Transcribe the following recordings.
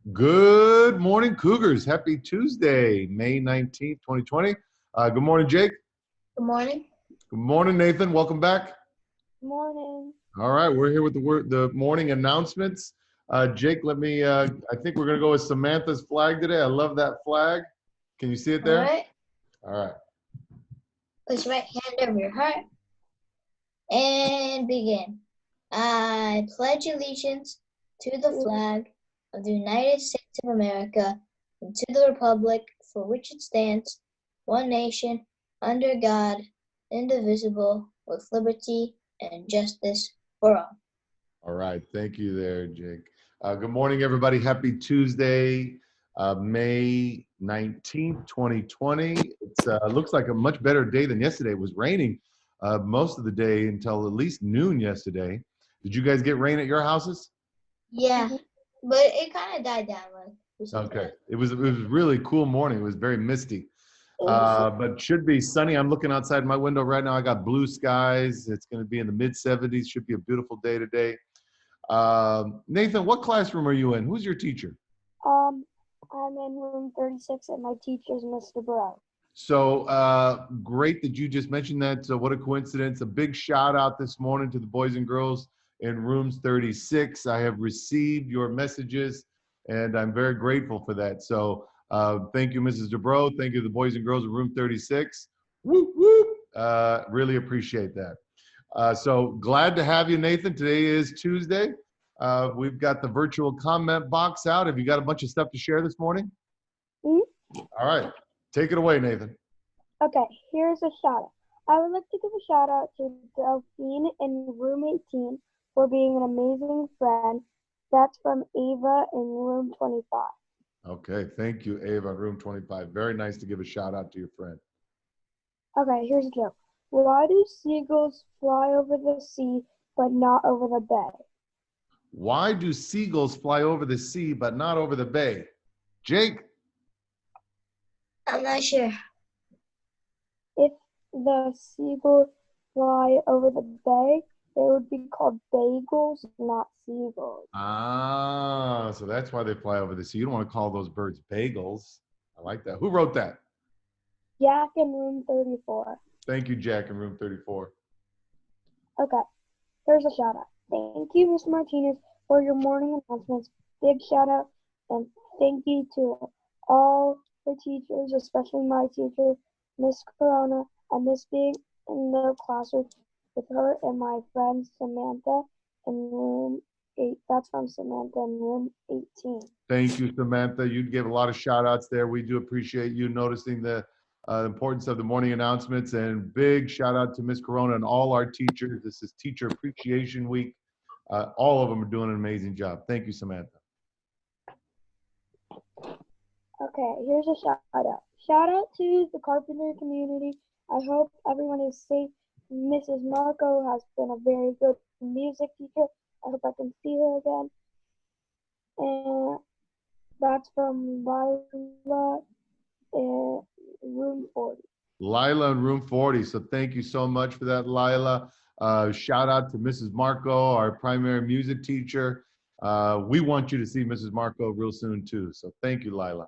Good morning, Cougars. Happy Tuesday, May 19th, 2020. Good morning, Jake. Good morning. Good morning, Nathan. Welcome back. Morning. All right, we're here with the morning announcements. Jake, I think we're going to go with Samantha's flag today. I love that flag. Can you see it All there? right. All right. Place your right hand over your heart and begin. I pledge allegiance to the flag of the United States of America and to the republic for which it stands, one nation, under God, indivisible, with liberty and justice for all. All right. Thank you there, Jake. Good morning, everybody. Happy Tuesday, May 19th, 2020. It looks like a much better day than yesterday. It was raining most of the day until at least noon yesterday. Did you guys get rain at your houses? Yeah, but it kind of died down. Okay. It was a really cool morning. It was very misty. But should be sunny. I'm looking outside my window right now. I got blue skies. It's going to be in the mid 70s. Should be a beautiful day today. Nathan, what classroom are you in? Who's your teacher? I'm in room 36 and my teacher's Mr. Bro. So great that you just mentioned that. So what a coincidence. A big shout out this morning to the boys and girls in rooms 36. I have received your messages and I'm very grateful for that. So thank you, Mrs. DeBro. Thank you to the boys and girls in room 36. Whoop, whoop. Really appreciate that. So glad to have you, Nathan. Today is Tuesday. We've got the virtual comment box out. Have you got a bunch of stuff to share this morning? Mm-hmm. All right. Take it away, Nathan. Okay, here's a shout out. I would like to give a shout out to Delphine in room 18 for being an amazing friend. That's from Ava in room 25. Okay, thank you, Ava, room 25. Very nice to give a shout out to your friend. Okay, here's a joke. Why do seagulls fly over the sea but not over the bay? Why do seagulls fly over the sea but not over the bay? Jake? I'm not sure. If the seagulls fly over the bay, they would be called bagels, not seagulls. Ah, so that's why they fly over the sea. You don't want to call those birds bagels. I like that. Who wrote that? Jack in room 34. Thank you, Jack, in room 34. Okay, here's a shout out. Thank you, Mr. Martinez, for your morning announcements. Big shout out and thank you to all the teachers, especially my teacher, Miss Corona. I miss being in the classroom with her and my friend Samantha in room 8. That's from Samantha in room 18. Thank you, Samantha. You gave a lot of shout outs there. We do appreciate you noticing the importance of the morning announcements, and big shout out to Miss Corona and all our teachers. This is Teacher Appreciation Week. All of them are doing an amazing job. Thank you, Samantha. Okay, here's a shout out. Shout out to the carpenter community. I hope everyone is safe. Mrs. Marco has been a very good music teacher. I hope I can see her again. And that's from Lila in room 40. Lila in room 40. So thank you so much for that, Lila. Shout out to Mrs. Marco, our primary music teacher. We want you to see Mrs. Marco real soon too. So thank you, Lila.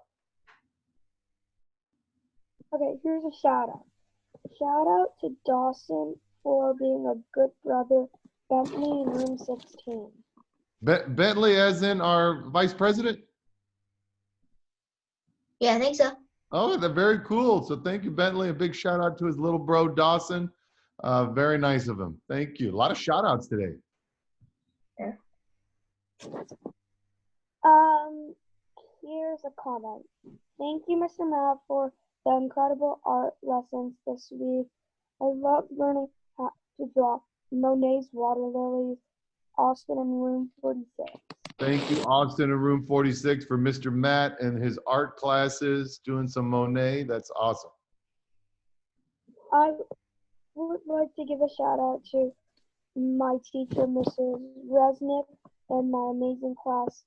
Okay, here's a shout out. Shout out to Dawson for being a good brother. Bentley in room 16. Bentley as in our vice president? Yeah, I think so. Oh, they're very cool. So thank you, Bentley. A big shout out to his little bro, Dawson. Very nice of him. Thank you. A lot of shout outs today. Yeah. Here's a comment. Thank you, Mr. Matt, for the incredible art lessons this week. I love learning how to draw Monet's water lilies. Austin in room 46. Thank you, Austin in room 46 for Mr. Matt and his art classes, doing some Monet. That's awesome. I would like to give a shout out to my teacher, Mrs. Resnick, and my amazing class.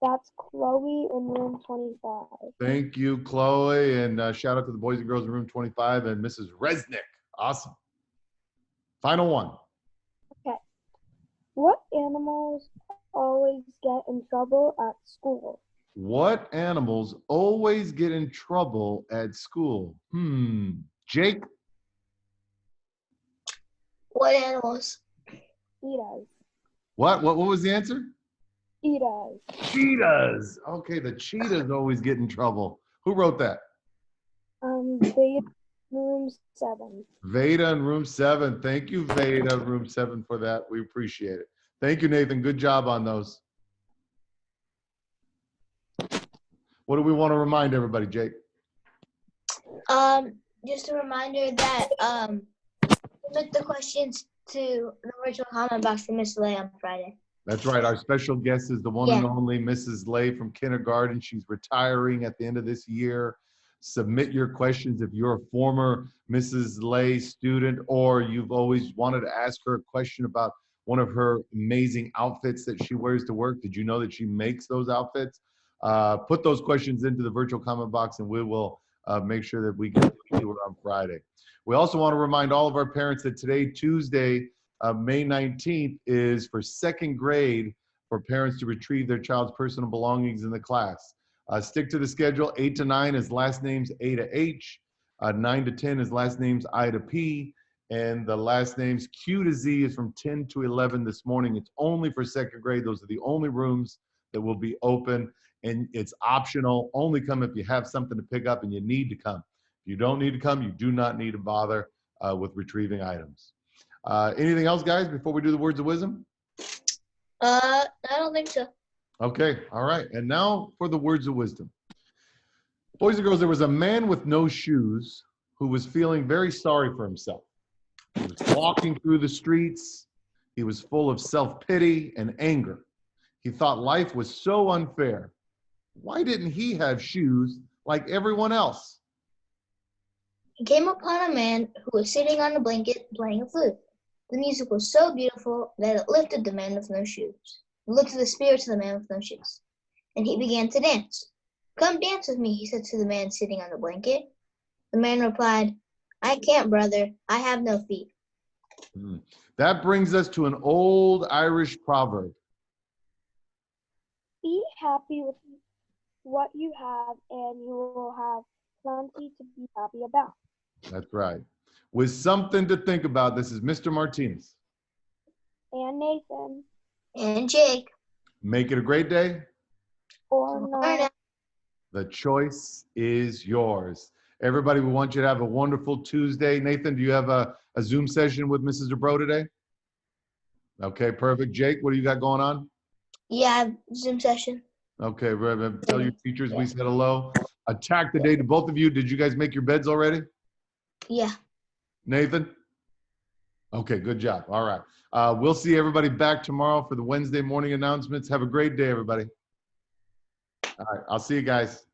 That's Chloe in room 25. Thank you, Chloe, and shout out to the boys and girls in room 25 and Mrs. Resnick. Awesome. Final one. Okay. What animals always get in trouble at school? What animals always get in trouble at school? Jake? What animals? Cheetahs. What was the answer? Cheetahs. Cheetahs. Okay, the cheetahs always get in trouble. Who wrote that? Veda, room 7. Veda in room 7. Thank you, Veda, room 7, for that. We appreciate it. Thank you, Nathan. Good job on those. What do we want to remind everybody, Jake? Just a reminder that submit the questions to the virtual comment box for Miss Lay on Friday. That's right. Our special guest is the one and only Mrs. Lay from kindergarten. She's retiring at the end of this year. Submit your questions if you're a former Mrs. Lay student or you've always wanted to ask her a question about one of her amazing outfits that she wears to work. Did you know that she makes those outfits? Put those questions into the virtual comment box and we will make sure that we get to her on Friday. We also want to remind all of our parents that today, Tuesday, May 19th, is for 2nd grade for parents to retrieve their child's personal belongings in the class. Stick to the schedule. 8 to 9 is last names A to H. 9 to 10 is last names I to P. And the last names Q to Z is from 10 to 11 this morning. It's only for 2nd grade. Those are the only rooms that will be open. And it's optional. Only come if you have something to pick up and you need to come. If you don't need to come, you do not need to bother with retrieving items. Anything else, guys, before we do the words of wisdom? I don't think so. Okay, all right. And now for the words of wisdom. Boys and girls, there was a man with no shoes who was feeling very sorry for himself. He was walking through the streets. He was full of self-pity and anger. He thought life was so unfair. Why didn't he have shoes like everyone else? He came upon a man who was sitting on a blanket playing a flute. The music was so beautiful that it lifted the man with no shoes. It lifted the spirits of the man with no shoes. And he began to dance. "Come dance with me," he said to the man sitting on the blanket. The man replied, "I can't, brother. I have no feet." That brings us to an old Irish proverb. Be happy with what you have, and you will have plenty to be happy about. That's right. With something to think about, this is Mr. Martinez. And Nathan. And Jake. Make it a great day. Or not. The choice is yours. Everybody, we want you to have a wonderful Tuesday. Nathan, do you have a Zoom session with Mrs. DeBro today? Okay, perfect. Jake, what do you got going on? Yeah, Zoom session. Okay, Reverend, tell your teachers we said hello. Attack the day to both of you. Did you guys make your beds already? Yeah. Nathan? Okay, good job. All right. We'll see everybody back tomorrow for the Wednesday morning announcements. Have a great day, everybody. All right, I'll see you guys.